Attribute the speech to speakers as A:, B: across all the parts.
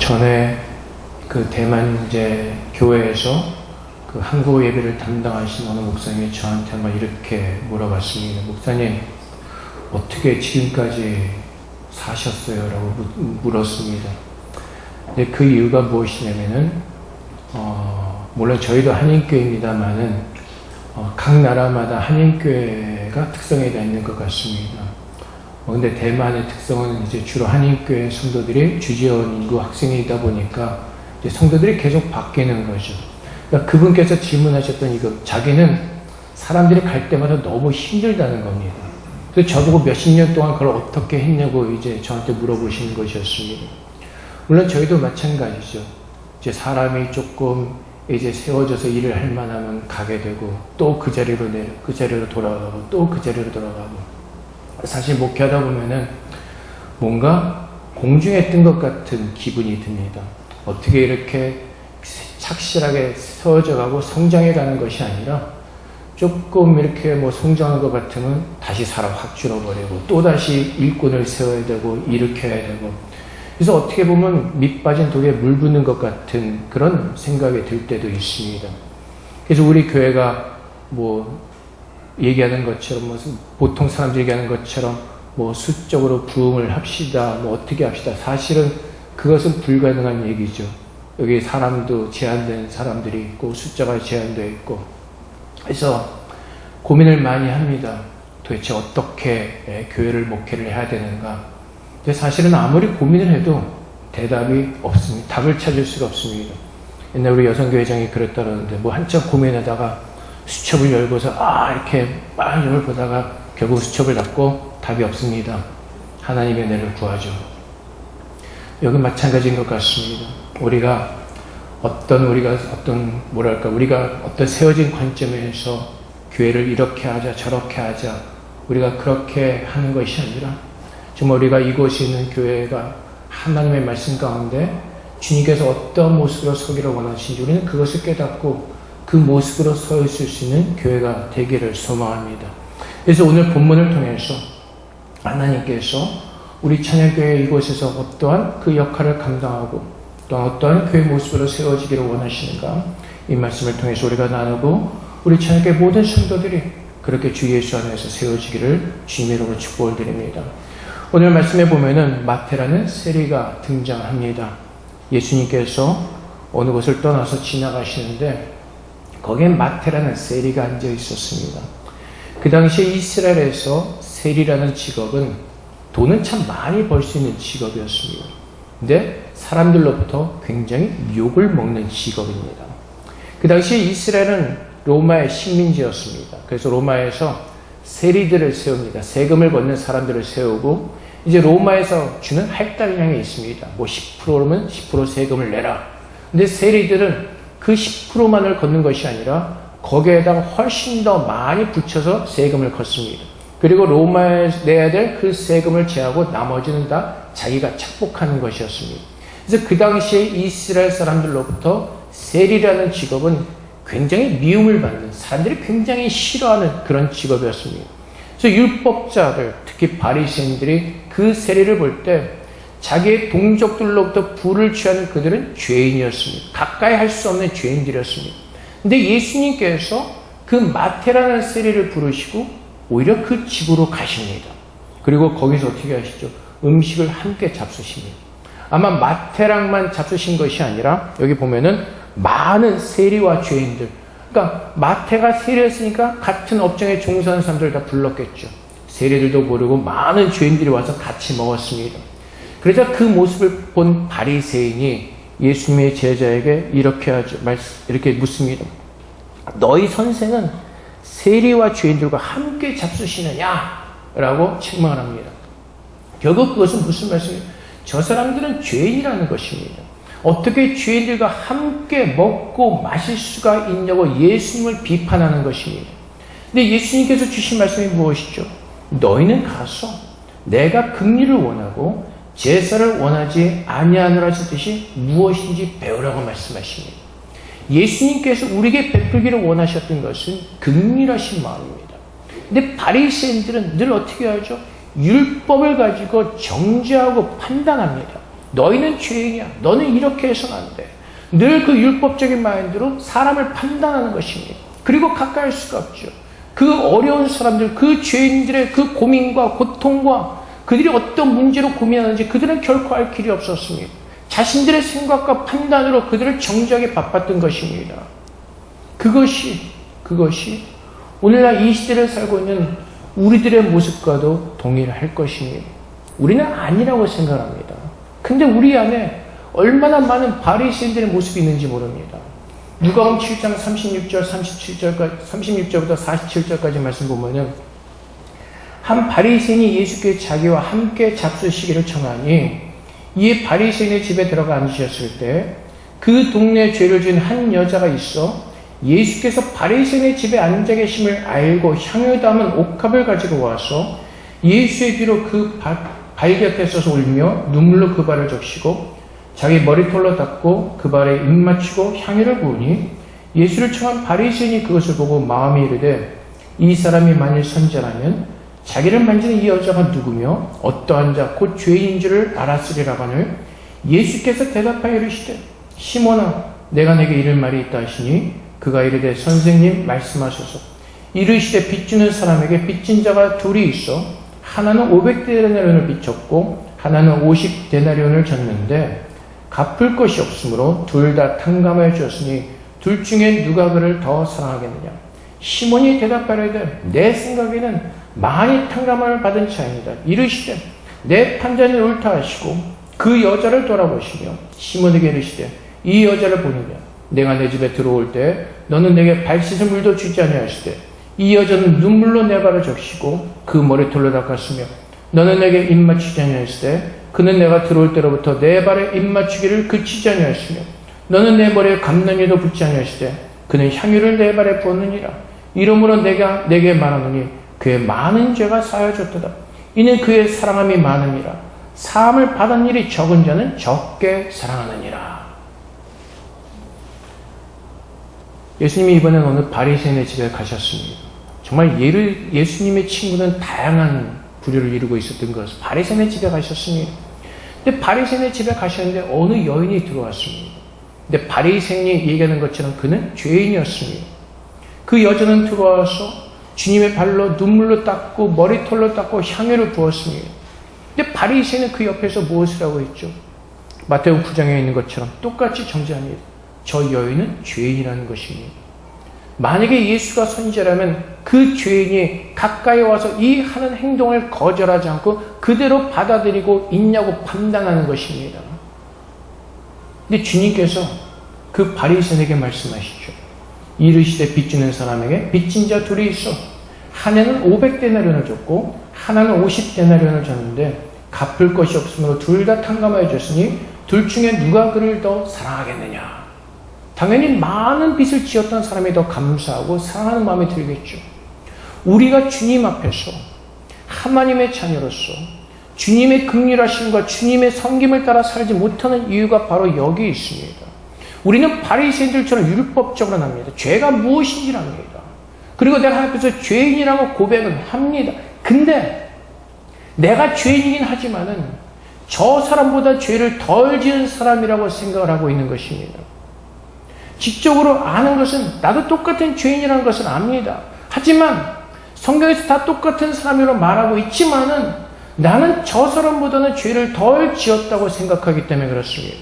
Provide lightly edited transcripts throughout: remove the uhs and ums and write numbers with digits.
A: 전에 그 대만 이제 교회에서 그 한국 예배를 담당하신 어느 목사님이 저한테 막 이렇게 물어봤습니다. 목사님, 어떻게 지금까지 사셨어요? 라고 물었습니다. 근데 그 이유가 무엇이냐면은, 물론 저희도 한인교회입니다만은, 각 나라마다 한인교회가 특성이 다 있는 것 같습니다. 근데 대만의 특성은 이제 주로 한인교회 성도들이 주지원 인구 학생이다 보니까 이제 성도들이 계속 바뀌는 거죠. 그러니까 그분께서 질문하셨던 이거, 자기는 사람들이 갈 때마다 너무 힘들다는 겁니다. 그래서 저보고 몇십 년 동안 그걸 어떻게 했냐고 이제 저한테 물어보시는 것이었습니다. 물론 저희도 마찬가지죠. 이제 사람이 조금 이제 세워져서 일을 할 만하면 가게 되고, 또 그 자리로 그 자리로 돌아가고, 또 그 자리로 돌아가고. 사실 목회하다 보면은 뭔가 공중에 뜬 것 같은 기분이 듭니다. 어떻게 이렇게 착실하게 세워져 가고 성장해 가는 것이 아니라, 조금 이렇게 뭐 성장한 것 같으면 다시 사람 확 줄어버리고, 또 다시 일꾼을 세워야 되고 일으켜야 되고, 그래서 어떻게 보면 밑 빠진 독에 물 붓는 것 같은 그런 생각이 들 때도 있습니다. 그래서 우리 교회가 뭐 얘기하는 것처럼, 뭐 보통 사람들이 얘기하는 것처럼 뭐 수적으로 부흥을 합시다, 뭐 어떻게 합시다. 사실은 그것은 불가능한 얘기죠. 여기 사람도 제한된 사람들이 있고, 숫자가 제한되어 있고, 그래서 고민을 많이 합니다. 도대체 어떻게 교회를 목회를 해야 되는가. 근데 사실은 아무리 고민을 해도 대답이 없습니다. 답을 찾을 수가 없습니다. 옛날 우리 여성교회장이 그랬다 그러는데, 뭐 한참 고민하다가 수첩을 열고서 이렇게 빵을 보다가 결국 수첩을 닫고 답이 없습니다. 하나님의 은혜를 구하죠. 여기 마찬가지인 것 같습니다. 우리가 어떤 세워진 관점에서 교회를 이렇게 하자 저렇게 하자, 우리가 그렇게 하는 것이 아니라, 정말 우리가 이곳에 있는 교회가 하나님의 말씀 가운데 주님께서 어떤 모습으로 서기를 원하시는지 우리는 그것을 깨닫고 그 모습으로 서 있을 수 있는 교회가 되기를 소망합니다. 그래서 오늘 본문을 통해서 하나님께서 우리 찬양교회 이곳에서 어떠한 그 역할을 감당하고 또 어떠한 교회 모습으로 세워지기를 원하시는가, 이 말씀을 통해서 우리가 나누고 우리 찬양교회 모든 성도들이 그렇게 주 예수 안에서 세워지기를 주님의 이름으로 축복을 드립니다. 오늘 말씀에 보면은 마태라는 세리가 등장합니다. 예수님께서 어느 곳을 떠나서 지나가시는데 거기에 마태라는 세리가 앉아 있었습니다. 그 당시에 이스라엘에서 세리라는 직업은 돈은 참 많이 벌 수 있는 직업이었습니다. 근데 사람들로부터 굉장히 욕을 먹는 직업입니다. 그 당시에 이스라엘은 로마의 식민지였습니다. 그래서 로마에서 세리들을 세웁니다. 세금을 걷는 사람들을 세우고, 이제 로마에서 주는 할당량이 있습니다. 뭐 10%면 10% 세금을 내라. 근데 세리들은 그 10%만을 걷는 것이 아니라 거기에다가 훨씬 더 많이 붙여서 세금을 걷습니다. 그리고 로마에 내야 될 그 세금을 제하고 나머지는 다 자기가 착복하는 것이었습니다. 그래서 그 당시에 이스라엘 사람들로부터 세리라는 직업은 굉장히 미움을 받는, 사람들이 굉장히 싫어하는 그런 직업이었습니다. 그래서 율법자들, 특히 바리새인들이 그 세리를 볼 때 자기의 동족들로부터 부를 취하는 그들은 죄인이었습니다. 가까이 할 수 없는 죄인들이었습니다. 근데 예수님께서 그 마태라는 세리를 부르시고 오히려 그 집으로 가십니다. 그리고 거기서 어떻게 하시죠? 음식을 함께 잡수십니다. 아마 마태랑만 잡수신 것이 아니라 여기 보면은 많은 세리와 죄인들, 그러니까 마태가 세리였으니까 같은 업종에 종사하는 사람들 다 불렀겠죠. 세리들도 부르고 많은 죄인들이 와서 같이 먹었습니다. 그러자 그 모습을 본 바리새인이 예수님의 제자에게 이렇게 묻습니다. 너희 선생은 세리와 죄인들과 함께 잡수시느냐? 라고 책망을 합니다. 결국 그것은 무슨 말씀이에요? 저 사람들은 죄인이라는 것입니다. 어떻게 죄인들과 함께 먹고 마실 수가 있냐고 예수님을 비판하는 것입니다. 근데 예수님께서 주신 말씀이 무엇이죠? 너희는 가서 내가 긍휼을 원하고 제사를 원하지 아니하노라 하셨듯이 무엇인지 배우라고 말씀하십니다. 예수님께서 우리에게 베풀기를 원하셨던 것은 긍휼하신 마음입니다. 근데 바리새인들은 늘 어떻게 하죠? 율법을 가지고 정죄하고 판단합니다. 너희는 죄인이야. 너는 이렇게 해서는 안 돼. 늘 그 율법적인 마인드로 사람을 판단하는 것입니다. 그리고 가까이 할 수가 없죠. 그 어려운 사람들, 그 죄인들의 그 고민과 고통과 그들이 어떤 문제로 고민하는지 그들은 결코 알 길이 없었습니다. 자신들의 생각과 판단으로 그들을 정죄하게 바빴던 것입니다. 그것이 오늘날 이 시대를 살고 있는 우리들의 모습과도 동일할 것입니다. 우리는 아니라고 생각합니다. 근데 우리 안에 얼마나 많은 바리새인들의 모습이 있는지 모릅니다. 누가복음 7장 36절부터 47절까지 말씀 보면은 한 바리새인이 예수께 자기와 함께 잡수시기를 청하니 이에 바리새인의 집에 들어가 앉으셨을 때 그 동네에 죄를 지은 한 여자가 있어 예수께서 바리새인의 집에 앉아 계심을 알고 향유 담은 옥합을 가지고 와서 예수의 뒤로 그 발 곁에 서서 울며 눈물로 그 발을 적시고 자기 머리털로 닦고 그 발에 입 맞추고 향유를 부으니 예수를 청한 바리새인이 그것을 보고 마음에 이르되 이 사람이 만일 선지자라면 자기를 만지는 이 여자가 누구며 어떠한 자 곧 죄인인 줄을 알았으리라거늘 예수께서 대답하여 이르시되 시몬아 내가 내게 이를 말이 있다 하시니 그가 이르되 선생님 말씀하소서. 이르시되 빚주는 사람에게 빚진 자가 둘이 있어 하나는 500데나리온을 빚졌고 하나는 50데나리온을 졌는데 갚을 것이 없으므로 둘 다 탕감하여 주었으니 둘 중에 누가 그를 더 사랑하겠느냐. 시몬이 대답하려되 내 생각에는 많이 탕감을 받은 차입니다. 이르시되 내 판단이 옳다 하시고 그 여자를 돌아보시며 시몬에게 이르시되 이 여자를 보느냐. 내가 내 집에 들어올 때 너는 내게 발 씻을 물도 주지 아니하시되 이 여자는 눈물로 내 발을 적시고 그 머리털로 닦았으며 너는 내게 입 맞추지 아니하시되 그는 내가 들어올 때로부터 내 발에 입 맞추기를 그치지 아니하시며 너는 내 머리에 감난이도 붙지 아니하시되 그는 향유를 내 발에 부었느니라. 이러므로 내가 내게 말하노니 그의 많은 죄가 쌓여졌도다. 이는 그의 사랑함이 많으니라. 사함을 받은 일이 적은 자는 적게 사랑하느니라. 예수님이 이번엔 어느 바리새인의 집에 가셨습니다. 정말 예수님의 친구는 다양한 부류를 이루고 있었던 것은 바리새인의 집에 가셨습니다. 근데 바리새인의 집에 가셨는데 어느 여인이 들어왔습니다. 근데 바리새인이 얘기하는 것처럼 그는 죄인이었습니다. 그 여자는 들어와서 주님의 발로 눈물로 닦고 머리털로 닦고 향유를 부었습니다. 근데 바리새인은 그 옆에서 무엇을 하고 있죠? 마태복음 9장에 있는 것처럼 똑같이 정죄합니다. 저 여인은 죄인이라는 것입니다. 만약에 예수가 선지자라면 그 죄인이 가까이 와서 이 하는 행동을 거절하지 않고 그대로 받아들이고 있냐고 판단하는 것입니다. 근데 주님께서 그 바리새인에게 말씀하시죠. 이르시되 빚주는 사람에게 빚진 자 둘이 있어 하나는 500데나리온을 줬고 하나는 50데나리온을 줬는데 갚을 것이 없으므로 둘 다 탕감하여 줬으니 둘 중에 누가 그를 더 사랑하겠느냐. 당연히 많은 빚을 지었던 사람이 더 감사하고 사랑하는 마음이 들겠죠. 우리가 주님 앞에서 하나님의 자녀로서 주님의 긍휼하심과 주님의 섬김을 따라 살지 못하는 이유가 바로 여기 있습니다. 우리는 바리새인들처럼 율법적으로 합니다. 죄가 무엇인지를 압니다. 그리고 내가 하나님 앞에서 죄인이라고 고백은 합니다. 근데 내가 죄인이긴 하지만은 저 사람보다 죄를 덜 지은 사람이라고 생각을 하고 있는 것입니다. 지적으로 아는 것은 나도 똑같은 죄인이라는 것을 압니다. 하지만 성경에서 다 똑같은 사람이라고 말하고 있지만은 나는 저 사람보다는 죄를 덜 지었다고 생각하기 때문에 그렇습니다.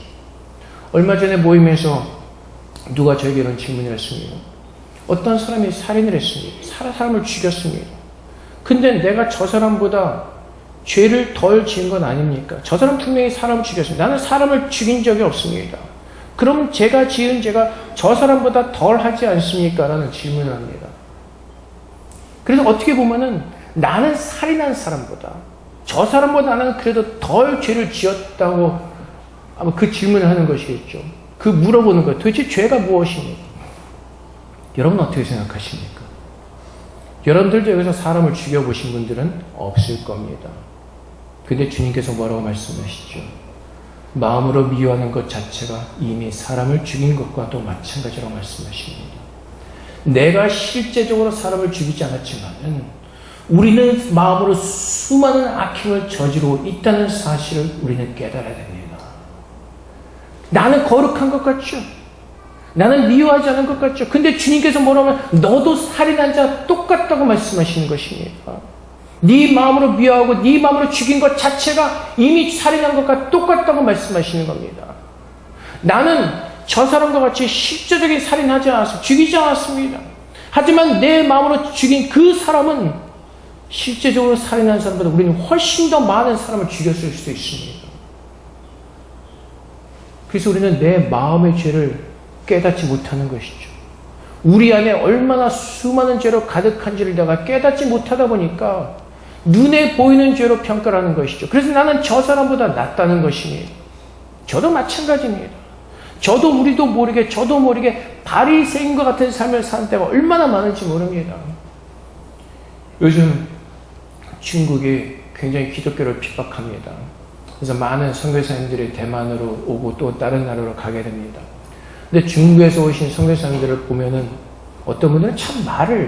A: 얼마 전에 모임에서 누가 저에게 이런 질문을 했습니다. 어떤 사람이 살인을 했습니다. 사람을 죽였습니다. 근데 내가 저 사람보다 죄를 덜 지은 건 아닙니까? 저 사람 분명히 사람을 죽였습니다. 나는 사람을 죽인 적이 없습니다. 그럼 제가 지은 죄가 저 사람보다 덜 하지 않습니까? 라는 질문을 합니다. 그래서 어떻게 보면은 나는 살인한 사람보다 저 사람보다 나는 그래도 덜 죄를 지었다고 아마 그 질문을 하는 것이겠죠. 그 물어보는 거예요. 도대체 죄가 무엇입니까? 여러분 어떻게 생각하십니까? 여러분들 중에서 사람을 죽여보신 분들은 없을 겁니다. 근데 주님께서 뭐라고 말씀하시죠? 마음으로 미워하는 것 자체가 이미 사람을 죽인 것과도 마찬가지라고 말씀하십니다. 내가 실제적으로 사람을 죽이지 않았지만은 우리는 마음으로 수많은 악행을 저지르고 있다는 사실을 우리는 깨달아야 됩니다. 나는 거룩한 것 같죠? 나는 미워하지 않은 것 같죠? 근데 주님께서 뭐라면 너도 살인한 자 똑같다고 말씀하시는 것입니다. 네 마음으로 미워하고 네 마음으로 죽인 것 자체가 이미 살인한 것과 똑같다고 말씀하시는 겁니다. 나는 저 사람과 같이 실제적인 살인하지 않았습니다. 죽이지 않았습니다. 하지만 내 마음으로 죽인 그 사람은 실제적으로 살인한 사람보다 우리는 훨씬 더 많은 사람을 죽였을 수도 있습니다. 그래서 우리는 내 마음의 죄를 깨닫지 못하는 것이죠. 우리 안에 얼마나 수많은 죄로 가득한지를 내가 깨닫지 못하다 보니까 눈에 보이는 죄로 평가를 하는 것이죠. 그래서 나는 저 사람보다 낫다는 것입니다. 저도 마찬가지입니다. 우리도 모르게 저도 모르게 바리새인과 같은 삶을 사는 때가 얼마나 많은지 모릅니다. 요즘 중국이 굉장히 기독교를 핍박합니다. 그래서 많은 선교사님들이 대만으로 오고 또 다른 나라로 가게 됩니다. 근데 중국에서 오신 선교사님들을 보면은 어떤 분들은 참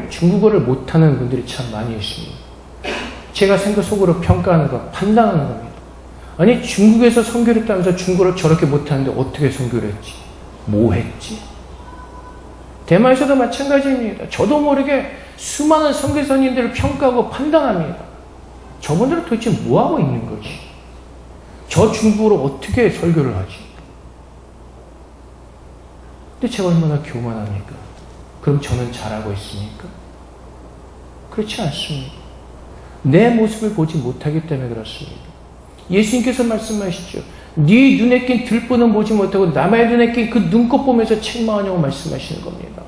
A: 중국어를 못하는 분들이 참 많이 있습니다. 제가 속으로 평가하는 거, 판단하는 겁니다. 아니, 중국에서 선교를 했다면서 중국어를 저렇게 못하는데 어떻게 선교를 했지? 뭐 했지? 대만에서도 마찬가지입니다. 저도 모르게 수많은 선교사님들을 평가하고 판단합니다. 저분들은 도대체 뭐하고 있는 거지? 저 중국어로 어떻게 설교를 하지? 근데 제가 얼마나 교만합니까? 그럼 저는 잘하고 있습니까? 그렇지 않습니다. 내 모습을 보지 못하기 때문에 그렇습니다. 예수님께서 말씀하시죠. 네 눈에 낀 들보는 보지 못하고 남의 눈에 낀 그 눈꽃 보면서 책망하냐고 말씀하시는 겁니다.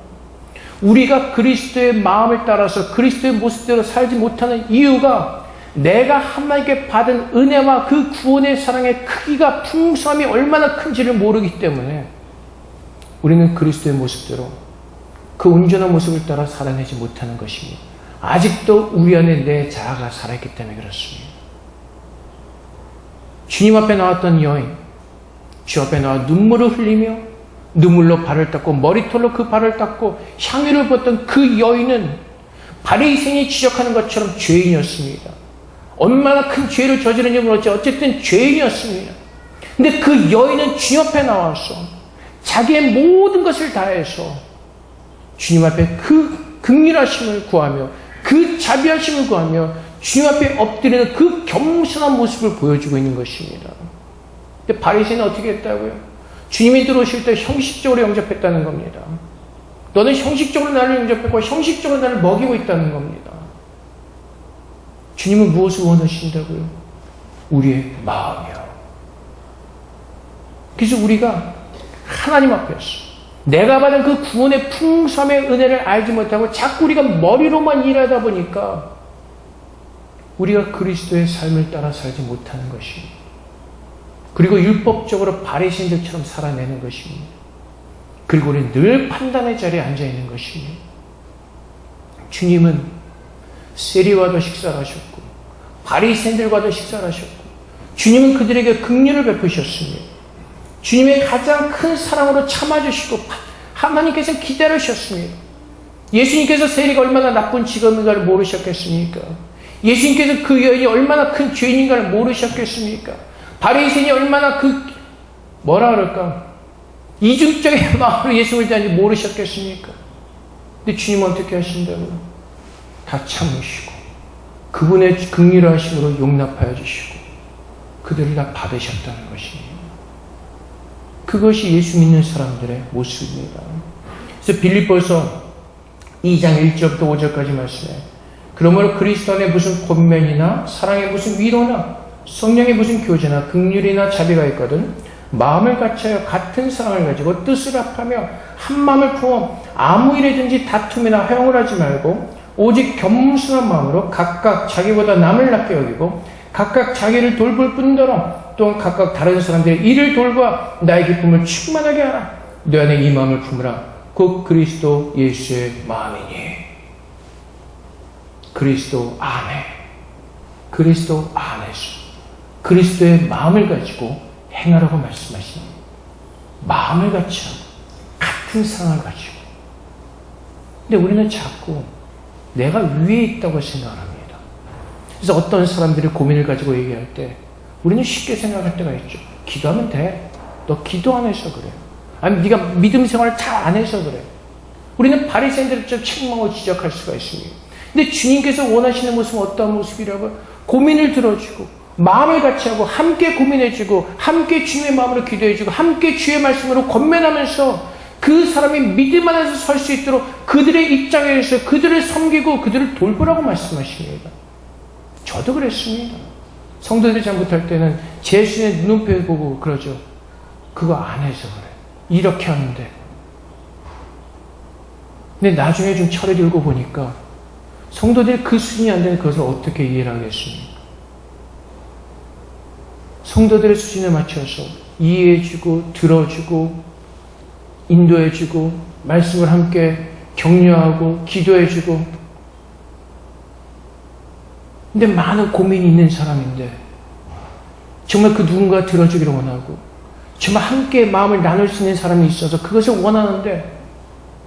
A: 우리가 그리스도의 마음을 따라서 그리스도의 모습대로 살지 못하는 이유가 내가 하나님께 받은 은혜와 그 구원의 사랑의 크기가 풍성함이 얼마나 큰지를 모르기 때문에 우리는 그리스도의 모습대로 그 온전한 모습을 따라 살아내지 못하는 것입니다. 아직도 우리 안에 내 자아가 살아있기 때문에 그렇습니다. 주님 앞에 나왔던 여인, 주 앞에 나와 눈물을 흘리며 눈물로 발을 닦고 머리털로 그 발을 닦고 향유를 부었던 그 여인은 바리새인이 지적하는 것처럼 죄인이었습니다. 얼마나 큰 죄를 저지른지 모르지 어쨌든 죄인이었습니다. 근데 그 여인은 주님 앞에 나와서 자기의 모든 것을 다해서 주님 앞에 그 긍휼하심을 구하며 그 자비하심을 구하며 주님 앞에 엎드리는 그 겸손한 모습을 보여주고 있는 것입니다. 근데 바리새인은 어떻게 했다고요? 주님이 들어오실 때 형식적으로 영접했다는 겁니다. 너는 형식적으로 나를 영접했고 형식적으로 나를 먹이고 있다는 겁니다. 주님은 무엇을 원하신다고요? 우리의 마음이요. 그래서 우리가 하나님 앞에서 내가 받은 그 구원의 풍성함의 은혜를 알지 못하고 자꾸 우리가 머리로만 일하다 보니까 우리가 그리스도의 삶을 따라 살지 못하는 것입니다. 그리고 율법적으로 바리새인들처럼 살아내는 것입니다. 그리고 우리는 늘 판단의 자리에 앉아있는 것입니다. 주님은 세리와도 식사를 하셨고 바리새인들과도 식사를 하셨고 주님은 그들에게 긍휼을 베푸셨습니다. 주님의 가장 큰 사랑으로 참아주시고 하나님께서 기다리셨습니다. 예수님께서 세리가 얼마나 나쁜 직업인가를 모르셨겠습니까? 예수님께서 그 여인이 얼마나 큰 죄인인가를 모르셨겠습니까? 바리새인이 얼마나 뭐라 그럴까? 이중적인 마음으로 예수님을 대하는지 모르셨겠습니까? 근데 주님은 어떻게 하신다고요? 다 참으시고 그분의 긍휼하심으로 용납하여 주시고 그들을 다 받으셨다는 것입니다. 그것이 예수 믿는 사람들의 모습입니다. 그래서 빌립보서 2장 1절부터 5절까지 말씀해 그러므로 그리스도 안에 무슨 권면이나 사랑의 무슨 위로나 성령의 무슨 교제나 긍휼이나 자비가 있거든 마음을 같이하여 같은 사랑을 가지고 뜻을 합하며 한 마음을 품어 아무 일에든지 다툼이나 허용을 하지 말고 오직 겸손한 마음으로 각각 자기보다 남을 낫게 여기고 각각 자기를 돌볼 뿐더러 또한 각각 다른 사람들의 일을 돌봐 나의 기쁨을 충만하게 하라. 너 안에 이 마음을 품으라. 곧 그리스도 예수의 마음이니. 그리스도 안에 그리스도의 마음을 가지고 행하라고 말씀하십니다. 마음을 같이 하고 같은 사랑을 가지고. 근데 우리는 자꾸 내가 위에 있다고 생각합니다. 그래서 어떤 사람들이 고민을 가지고 얘기할 때 우리는 쉽게 생각할 때가 있죠. 기도하면 돼. 너 기도 안 해서 그래. 아니 네가 믿음 생활을 잘 안 해서 그래. 우리는 바리새인들을 좀 책망하고 지적할 수가 있습니다. 근데 주님께서 원하시는 모습은 어떤 모습이라고? 고민을 들어주고 마음을 같이 하고 함께 고민해주고 함께 주님의 마음으로 기도해주고 함께 주의 말씀으로 권면하면서 그 사람이 믿음 안에서 설 수 있도록 그들의 입장에서 그들을 섬기고 그들을 돌보라고 말씀하십니다. 저도 그랬습니다. 성도들이 잘못할 때는 제 신의 눈높이 보고 그러죠. 그거 안 해서 그래. 이렇게 하는데. 근데 나중에 좀 철이 들고 보니까 성도들이 그 수준이 안 되는 그것을 어떻게 이해를 하겠습니까? 성도들의 수준에 맞춰서 이해해주고 들어주고 인도해주고 말씀을 함께 격려하고 기도해주고 근데 많은 고민이 있는 사람인데 정말 그 누군가 들어주기를 원하고 정말 함께 마음을 나눌 수 있는 사람이 있어서 그것을 원하는데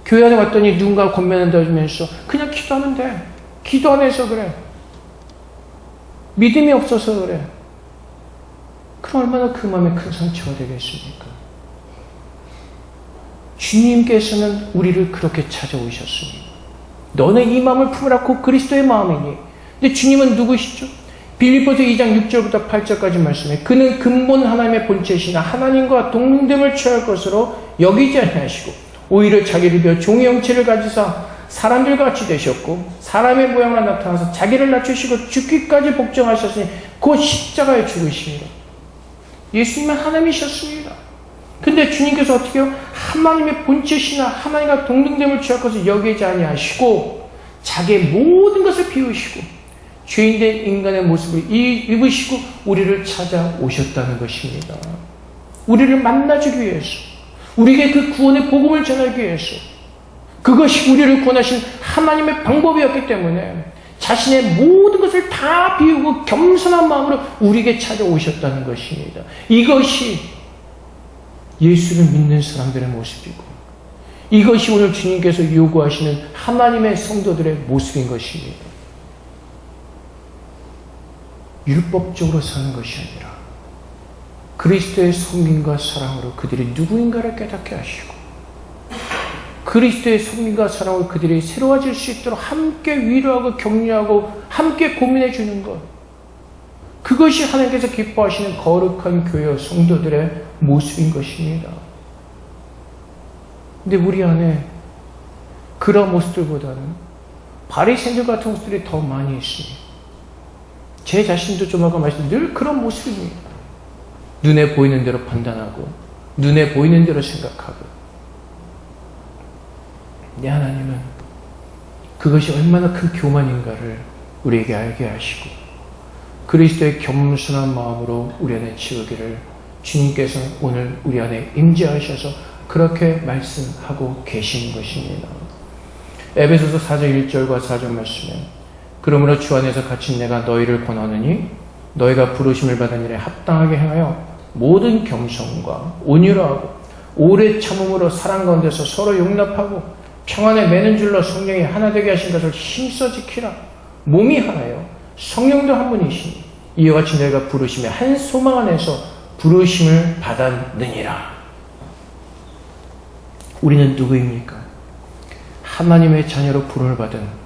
A: 교회 안에 왔더니 누군가 권면한다면서 그냥 기도하면 돼. 기도 안 해서 그래. 믿음이 없어서 그래. 그럼 얼마나 그 마음에 큰 상처가 되겠습니까? 주님께서는 우리를 그렇게 찾아오셨습니다. 너는 이 마음을 품으라고 그리스도의 마음이니. 근데 주님은 누구시죠? 빌립보서 2장 6절부터 8절까지 말씀해 그는 근본 하나님의 본체시나 하나님과 동등됨을 취할 것으로 여기지 아니하시고 오히려 자기를 비워 종의 형체를 가지사 사람들과 같이 되셨고 사람의 모양으로 나타나서 자기를 낮추시고 죽기까지 복종하셨으니 곧 십자가에 죽으십니다. 예수님은 하나님이셨습니다. 근데 주님께서 어떻게 해요? 하나님의 본체시나 하나님과 동등됨을 취할 것을 여기지 아니하시고 자기의 모든 것을 비우시고 죄인된 인간의 모습을 입으시고 우리를 찾아오셨다는 것입니다. 우리를 만나주기 위해서 우리에게 그 구원의 복음을 전하기 위해서 그것이 우리를 구원하신 하나님의 방법이었기 때문에 자신의 모든 것을 다 비우고 겸손한 마음으로 우리에게 찾아오셨다는 것입니다. 이것이 예수를 믿는 사람들의 모습이고 이것이 오늘 주님께서 요구하시는 하나님의 성도들의 모습인 것입니다. 율법적으로 사는 것이 아니라 그리스도의 성민과 사랑으로 그들이 누구인가를 깨닫게 하시고 그리스도의 성민과 사랑으로 그들이 새로워질 수 있도록 함께 위로하고 격려하고 함께 고민해 주는 것, 그것이 하나님께서 기뻐하시는 거룩한 교회 성도들의 모습인 것입니다. 근데 우리 안에 그런 모습들보다는 바리새인들 같은 모습들이 더 많이 있습니다. 제 자신도 좀 아까 말씀드린 늘 그런 모습입니다. 눈에 보이는 대로 판단하고 눈에 보이는 대로 생각하고. 내 하나님은 그것이 얼마나 큰 교만인가를 우리에게 알게 하시고 그리스도의 겸손한 마음으로 우리 안에 치우기를 주님께서 오늘 우리 안에 임재하셔서 그렇게 말씀하고 계시는 것입니다. 에베소서 4장 1절과 4절 말씀에 그러므로 주 안에서 갇힌 내가 너희를 권하느니 너희가 부르심을 받은 일에 합당하게 행하여 모든 겸손과 온유로 하고 오래 참음으로 사랑 가운데서 서로 용납하고 평안에 매는 줄로 성령이 하나 되게 하신 것을 힘써 지키라. 몸이 하나요 성령도 한 분이시니 이와 같이 너희가 부르심의 한 소망 안에서 부르심을 받았느니라. 우리는 누구입니까? 하나님의 자녀로 부름을 받은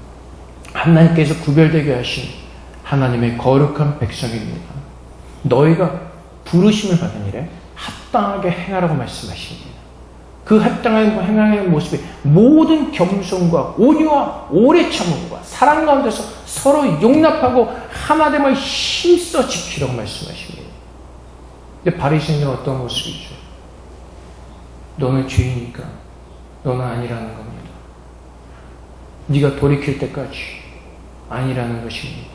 A: 하나님께서 구별되게 하신 하나님의 거룩한 백성입니다. 너희가 부르심을 받은 일에 합당하게 행하라고 말씀하십니다. 그 합당한 행하는 모습이 모든 겸손과 온유와 오래 참음과 사랑 가운데서 서로 용납하고 하나됨을 힘써 지키라고 말씀하십니다. 근데 바리새인은 어떤 모습이죠? 너는 죄이니까 너는 아니라는 겁니다. 네가 돌이킬 때까지 아니라는 것입니다.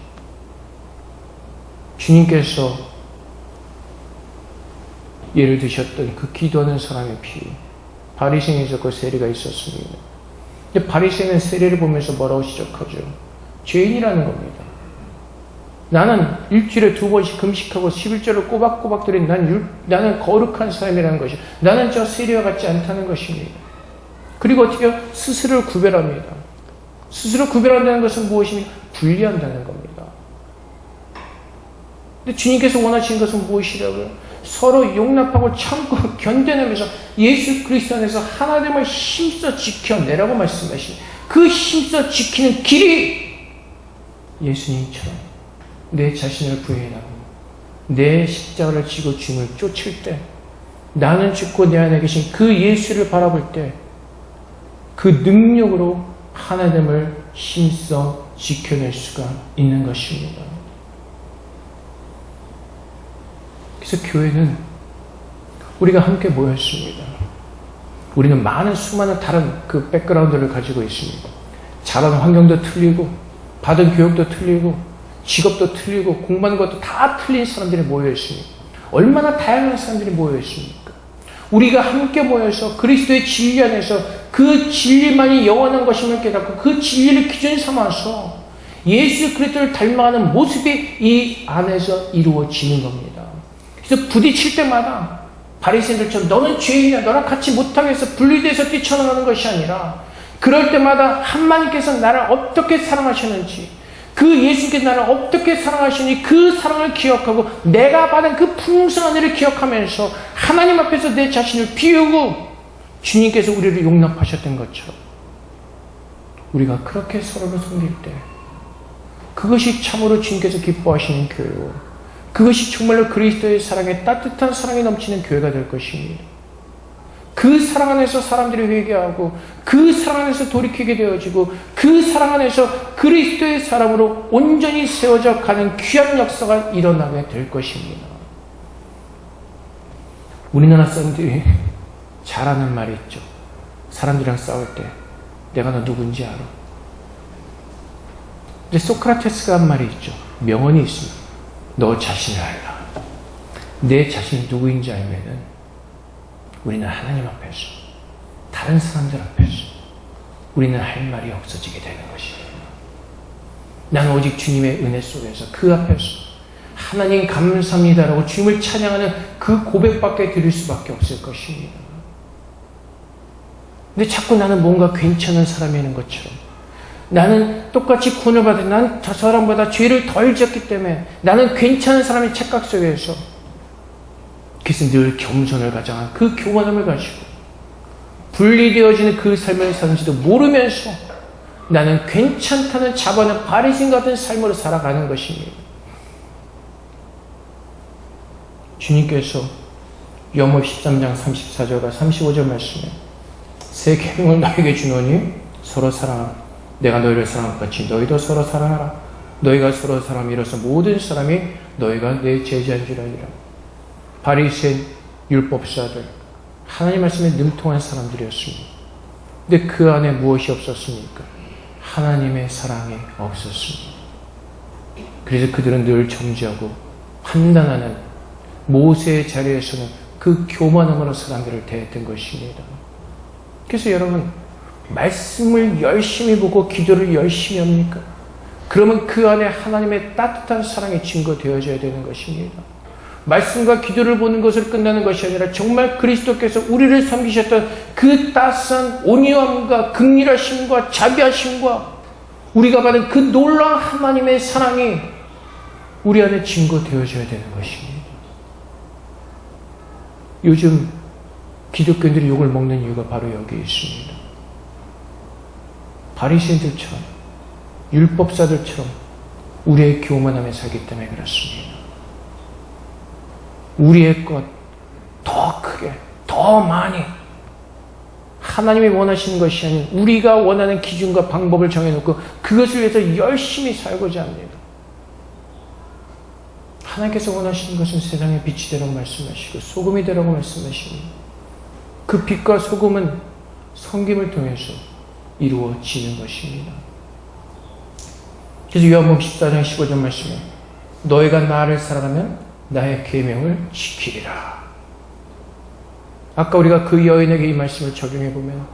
A: 주님께서 예를 드셨던 그 기도하는 사람의 피, 바리새인에서 그 세리가 있었습니다. 근데 바리새인은 세리를 보면서 뭐라고 지적하죠? 죄인이라는 겁니다. 나는 일주일에 2번씩 금식하고 11절을 꼬박꼬박 드린 나는 거룩한 사람이라는 것이 나는 저 세리와 같지 않다는 것입니다. 그리고 어떻게 스스로를 구별합니다. 스스로 구별한다는 것은 무엇입니까? 분리한다는 겁니다. 근데 주님께서 원하시는 것은 무엇이라고요? 서로 용납하고 참고 견뎌내면서 예수 그리스도 안에서 하나됨을 힘써 지켜내라고 말씀하신 그 힘써 지키는 길이 예수님처럼 내 자신을 부인하고 내 십자가를 지고 주님을 쫓을 때 나는 죽고 내 안에 계신 그 예수를 바라볼 때 그 능력으로 하나됨을 힘써 지켜낼 수가 있는 것입니다. 그래서 교회는 우리가 함께 모였습니다. 우리는 많은 수많은 다른 그 백그라운드를 가지고 있습니다. 자라는 환경도 틀리고 받은 교육도 틀리고 직업도 틀리고 공부하는 것도 다 틀린 사람들이 모여 있습니다. 얼마나 다양한 사람들이 모여 있습니까? 우리가 함께 모여서 그리스도의 진리 안에서 그 진리만이 영원한 것임을 깨닫고 그 진리를 기준 삼아서 예수 그리스도를 닮아가는 모습이 이 안에서 이루어지는 겁니다. 그래서 부딪힐 때마다 바리새인들처럼 너는 죄인이야, 너랑 같이 못하게 해서 분리돼서 뛰쳐나가는 것이 아니라 그럴 때마다 하나님께서 나를 어떻게 사랑하셨는지 그 예수님께서 나를 어떻게 사랑하시니 그 사랑을 기억하고 내가 받은 그 풍성한 일을 기억하면서 하나님 앞에서 내 자신을 비우고 주님께서 우리를 용납하셨던 것처럼 우리가 그렇게 서로를 섬길 때 그것이 참으로 주님께서 기뻐하시는 교회고 그것이 정말로 그리스도의 사랑에 따뜻한 사랑이 넘치는 교회가 될 것입니다. 그 사랑 안에서 사람들이 회개하고 그 사랑 안에서 돌이키게 되어지고 그 사랑 안에서 그리스도의 사람으로 온전히 세워져 가는 귀한 역사가 일어나게 될 것입니다. 우리나라 사람들이 잘하는 말이 있죠. 사람들이랑 싸울 때 내가 너 누군지 알아. 근데 소크라테스가 한 말이 있죠. 명언이 있습니다. 너 자신을 알라. 내 자신이 누구인지 알면은 우리는 하나님 앞에서 다른 사람들 앞에서 우리는 할 말이 없어지게 되는 것이에요. 나는 오직 주님의 은혜 속에서 그 앞에서 하나님 감사합니다라고 주님을 찬양하는 그 고백밖에 드릴 수밖에 없을 것입니다. 근데 자꾸 나는 뭔가 괜찮은 사람이는 것처럼 나는 똑같이 구원을 받은 난 저 사람보다 죄를 덜 지었기 때문에 나는 괜찮은 사람의 착각 속에서 그래서 늘 겸손을 가장한 그 교만함을 가지고 분리되어지는 그 삶을 사는지도 모르면서 나는 괜찮다는 자부하는 바리새인 같은 삶으로 살아가는 것입니다. 주님께서 요한복음 13장 34절과 35절 말씀에 새 계명을 너에게 주노니 서로 사랑하라. 내가 너희를 사랑한 것 같이 너희도 서로 사랑하라. 너희가 서로 사랑함 이로써 모든 사람이 너희가 내 제자인 줄 알리라. 바리새인 율법사들 하나님 말씀에 능통한 사람들이었습니다. 근데 그 안에 무엇이 없었습니까? 하나님의 사랑이 없었습니다. 그래서 그들은 늘 정죄하고 판단하는 모세의 자리에서는 그 교만함으로 사람들을 대했던 것입니다. 그래서 여러분 말씀을 열심히 보고 기도를 열심히 합니까? 그러면 그 안에 하나님의 따뜻한 사랑이 증거되어져야 되는 것입니다. 말씀과 기도를 보는 것을 끝나는 것이 아니라 정말 그리스도께서 우리를 섬기셨던 그 따스한 온유함과 긍휼하심과 자비하심과 우리가 받은 그 놀라운 하나님의 사랑이 우리 안에 증거되어져야 되는 것입니다. 요즘 기독교인들이 욕을 먹는 이유가 바로 여기 있습니다. 바리새인들처럼 율법사들처럼 우리의 교만함에 살기 때문에 그렇습니다. 우리의 것 더 크게 더 많이 하나님이 원하시는 것이 아닌 우리가 원하는 기준과 방법을 정해놓고 그것을 위해서 열심히 살고자 합니다. 하나님께서 원하시는 것은 세상의 빛이 되라고 말씀하시고 소금이 되라고 말씀하십니다. 그 빛과 소금은 섬김을 통해서 이루어지는 것입니다. 그래서 요한복음 14장 15절 말씀에 너희가 나를 사랑하면 나의 계명을 지키리라. 아까 우리가 그 여인에게 이 말씀을 적용해 보면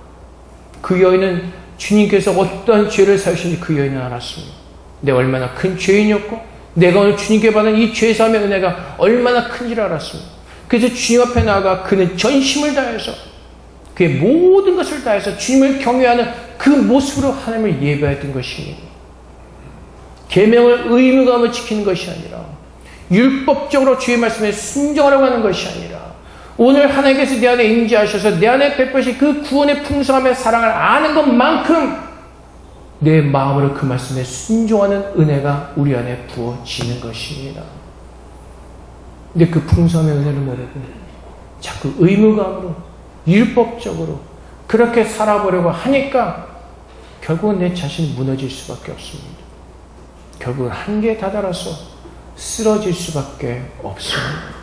A: 그 여인은 주님께서 어떠한 죄를 사주신지 그 여인은 알았습니다. 내가 얼마나 큰 죄인이었고 내가 오늘 주님께 받은 이 죄사함의 은혜가 얼마나 큰지를 알았습니다. 그래서 주님 앞에 나아가 그는 전심을 다해서 그의 모든 것을 다해서 주님을 경외하는 그 모습으로 하나님을 예배했던 것입니다. 계명을 의무감을 지키는 것이 아니라 율법적으로 주의 말씀에 순종하라고 하는 것이 아니라 오늘 하나님께서 내 안에 임재하셔서 내 안에 베푸신 그 구원의 풍성함의 사랑을 아는 것만큼 내 마음으로 그 말씀에 순종하는 은혜가 우리 안에 부어지는 것입니다. 근데 그 풍성함의 은혜를 모르고 자꾸 의무감으로 율법적으로 그렇게 살아보려고 하니까 결국은 내 자신이 무너질 수밖에 없습니다. 결국은 한계에 다다라서 쓰러질 수밖에 없습니다.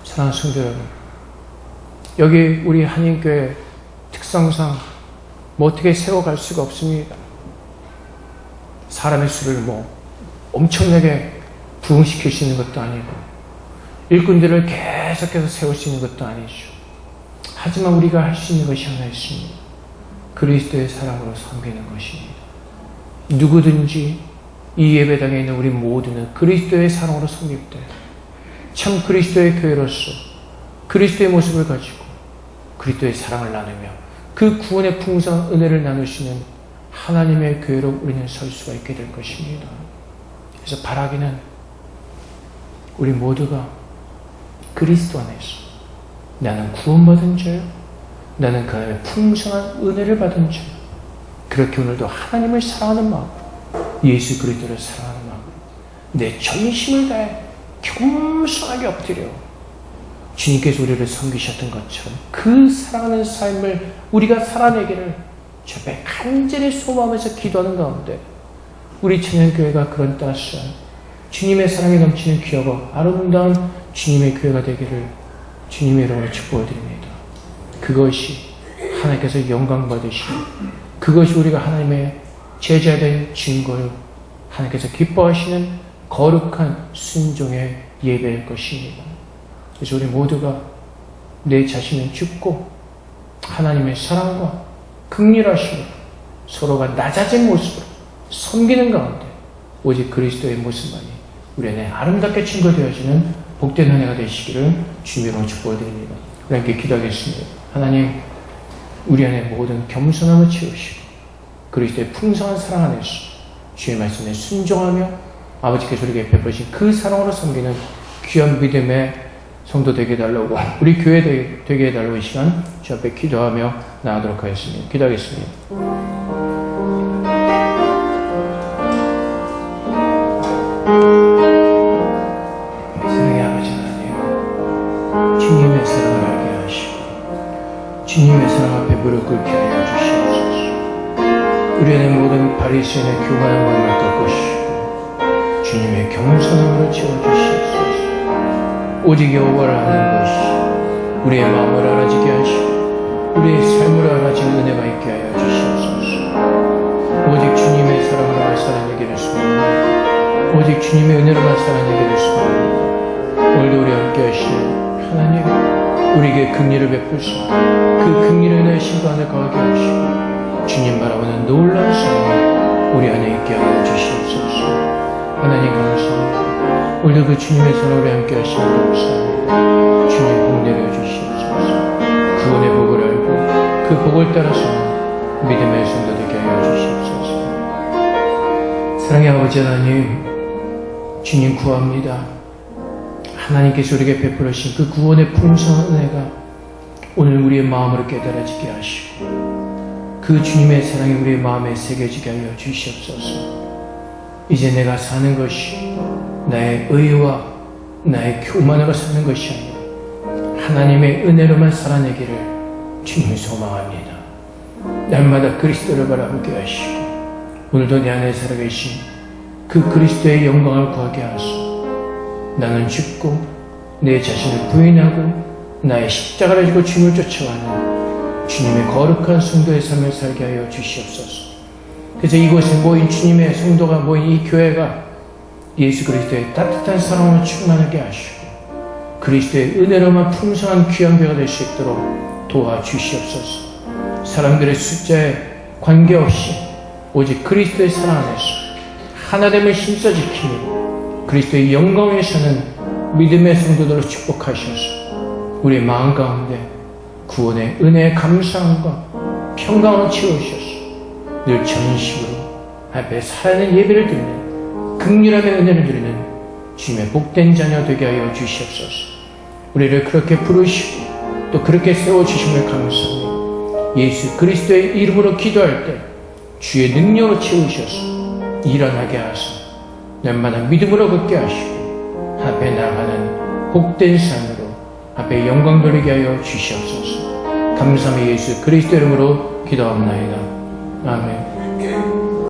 A: 사랑하는 성도 여러분, 여기 우리 한인교회 특성상 어떻게 세워갈 수가 없습니다. 사람의 수를 엄청나게 부흥시킬 수 있는 것도 아니고 일꾼들을 계속해서 세울 수 있는 것도 아니죠. 하지만 우리가 할 수 있는 것이 하나 있습니다. 그리스도의 사랑으로 섬기는 것입니다. 누구든지 이 예배당에 있는 우리 모두는 그리스도의 사랑으로 섬길 때 참 그리스도의 교회로서 그리스도의 모습을 가지고 그리스도의 사랑을 나누며 그 구원의 풍성한 은혜를 나누시는 하나님의 교회로 우리는 설 수가 있게 될 것입니다. 그래서 바라기는 우리 모두가 그리스도 안에서 나는 구원받은 자요, 나는 그 하나님의 풍성한 은혜를 받은 자, 그렇게 오늘도 하나님을 사랑하는 마음, 예수 그리스도를 사랑하는 마음, 내 전심을 다해 겸손하게 엎드려 주님께서 우리를 섬기셨던 것처럼 그 사랑하는 삶을 우리가 살아내기를 주 앞에 간절히 소망하면서 기도하는 가운데 우리 청년교회가 그런 따스한 주님의 사랑이 넘치는 귀하고 아름다운 주님의 교회가 되기를 주님의 이름으로 축복드립니다. 그것이 하나님께서 영광 받으시고 그것이 우리가 하나님의 제자된 증거요 하나님께서 기뻐하시는 거룩한 순종의 예배일 것입니다. 그래서 우리 모두가 내 자신을 죽고 하나님의 사랑과 긍휼하심으로 서로가 낮아진 모습으로 섬기는 가운데 오직 그리스도의 모습만이 우리 안에 아름답게 증거되어지는 복된 은혜가 되시기를 주님으로 축복드립니다. 우리 함께 기도하겠습니다. 하나님, 우리 안에 모든 겸손함을 채우시고 그리스도의 풍성한 사랑 안에서 주의 말씀에 순종하며 아버지께서 우리에게 베푸신 그 사랑으로 섬기는 귀한 믿음의 성도 되게 해달라고 우리 교회 되게 해달라고 이 시간 주 앞에 기도하며 나아가도록 하겠습니다. 기도하겠습니다. 사랑의 아버지 하나님, 주님의 사랑을 알게 하시고 주님의 사랑 앞에 무릎 꿇게 하여 주시옵소서. 우리 안에 모든 바리새인의 교만한 마음을 꺾으시고 주님의 겸손함으로 채워주시옵소서. 오직 여호와를 아는 것이 우리의 마음을 알아지게 하시고 우리의 삶을 알아지는 은혜가 있게 하여 주시옵소서. 오직 주님의 사랑으로만 살아내기를 소원합니다. 오직 주님의 은혜로만 살아내기를 소원합니다. 오늘도 우리 함께 하시는 하나님, 우리에게 긍휼을 베푸시고 그 긍휼의 은혜의 신관을 거하게 하시고 주님 바라보는 놀라운 사랑이 우리 안에 있게 하여 주시옵소서. 하나님 감사합니다. 오늘도 그 주님의 사랑 우리 함께 하시면 감사합니다. 주님 복 내려 주시옵소서. 구원의 복을 알고 그 복을 따라서 믿음의 성도 되게 하여 주시옵소서. 사랑의 아버지 하나님, 주님 구합니다. 하나님께서 우리에게 베풀으신 그 구원의 풍성한 은혜가 오늘 우리의 마음으로 깨달아지게 하시고 그 주님의 사랑이 우리의 마음에 새겨지게 하여 주시옵소서. 이제 내가 사는 것이 나의 의와 나의 교만으로 사는 것이 아니라 하나님의 은혜로만 살아내기를 주님 소망합니다. 날마다 그리스도를 바라보게 하시고 오늘도 내 안에 살아계신 그 그리스도의 영광을 구하게 하소서. 나는 죽고 내 자신을 부인하고 나의 십자가를 지고 주님을 쫓아가는 주님의 거룩한 성도의 삶을 살게 하여 주시옵소서. 그래서 이곳에 모인 주님의 성도가 모인 이 교회가 예수 그리스도의 따뜻한 사랑으로 충만하게 하시고 그리스도의 은혜로만 풍성한 귀한 교회가 될 수 있도록 도와주시옵소서. 사람들의 숫자에 관계없이 오직 그리스도의 사랑 안에서 하나됨을 힘써 지키며 그리스도의 영광에 사는 믿음의 성도들로 축복하셔서 우리의 마음 가운데 구원의 은혜의 감사함과 평강으로 채우셔서 늘 전심으로 앞에 살아있는 예배를 드리는 긍휼함의 은혜를 드리는 주님의 복된 자녀 되게 하여 주시옵소서. 우리를 그렇게 부르시고 또 그렇게 세워주심을 감사합니다. 예수 그리스도의 이름으로 기도할 때 주의 능력으로 채우셔서 일어나게 하사 날마다 믿음으로 걷게 하시고 앞에 나가는 복된 삶으로 앞에 영광 돌리게 하여 주시옵소서. 감사함의 예수 그리스도 이름으로 기도합나이다. 아멘.